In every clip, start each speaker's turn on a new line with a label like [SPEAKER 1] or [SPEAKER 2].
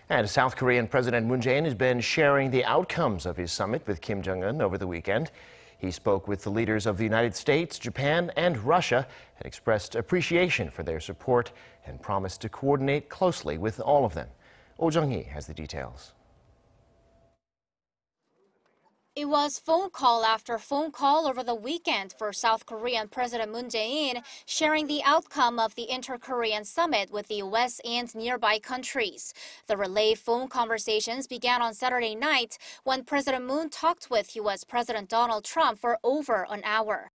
[SPEAKER 1] And South Korean President Moon Jae-in has been sharing the outcomes of his summit with Kim Jong-un over the weekend. He spoke with the leaders of the United States, Japan, and Russia and expressed appreciation for their support and promised to coordinate closely with all of them. Jung-hee has the details.
[SPEAKER 2] It was phone call after phone call over the weekend for South Korean President Moon Jae-in, sharing the outcome of the Inter-Korean Summit with the U.S. and nearby countries. The relay phone conversations began on Saturday night when President Moon talked with U.S. President Donald Trump for over an hour.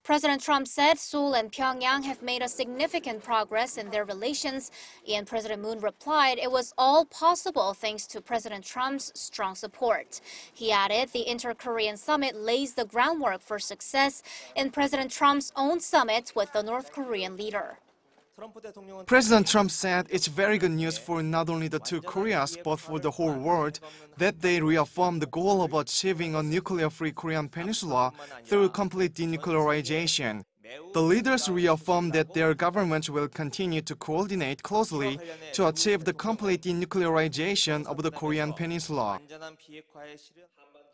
[SPEAKER 2] President Trump said Seoul and Pyongyang have made a significant progress in their relations, and President Moon replied it was all possible thanks to President Trump's strong support. He added the Inter-Korean Summit lays the groundwork for success in President Trump's own summit with the North Korean leader.
[SPEAKER 3] President Trump said it's very good news for not only the two Koreas but for the whole world that they reaffirmed the goal of achieving a nuclear-free Korean peninsula through complete denuclearization. The leaders reaffirmed that their governments will continue to coordinate closely to achieve the complete denuclearization of the Korean peninsula.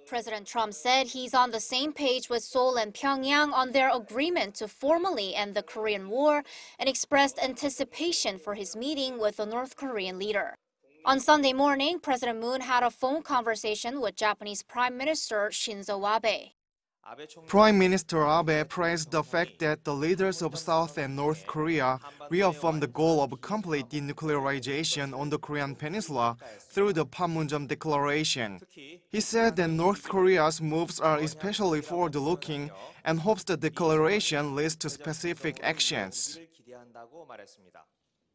[SPEAKER 2] President Trump said he's on the same page with Seoul and Pyongyang on their agreement to formally end the Korean War and expressed anticipation for his meeting with the North Korean leader. On Sunday morning, President Moon had a phone conversation with Japanese Prime Minister Shinzo Abe.
[SPEAKER 3] Prime Minister Abe praised the fact that the leaders of South and North Korea reaffirmed the goal of complete denuclearization on the Korean peninsula through the Panmunjom Declaration. He said that North Korea's moves are especially forward-looking and hopes the declaration leads to specific actions.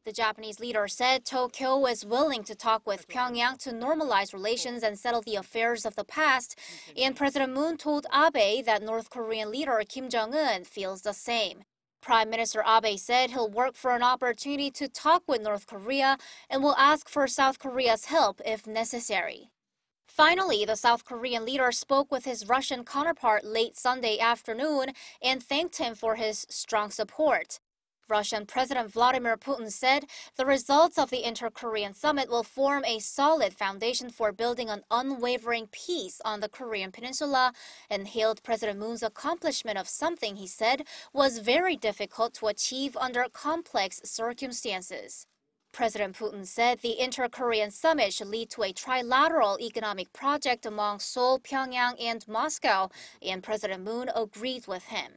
[SPEAKER 2] The Japanese leader said Tokyo is willing to talk with Pyongyang to normalize relations and settle the affairs of the past, and President Moon told Abe that North Korean leader Kim Jong-un feels the same. Prime Minister Abe said he'll work for an opportunity to talk with North Korea and will ask for South Korea's help if necessary. Finally, the South Korean leader spoke with his Russian counterpart late Sunday afternoon and thanked him for his strong support. Russian President Vladimir Putin said the results of the Inter-Korean Summit will form a solid foundation for building an unwavering peace on the Korean peninsula and hailed President Moon's accomplishment of something he said was very difficult to achieve under complex circumstances. President Putin said the Inter-Korean Summit should lead to a trilateral economic project among Seoul, Pyongyang, and Moscow, and President Moon agreed with him.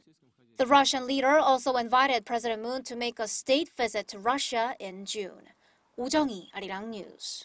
[SPEAKER 2] The Russian leader also invited President Moon to make a state visit to Russia in June. Jung-hee, Arirang News.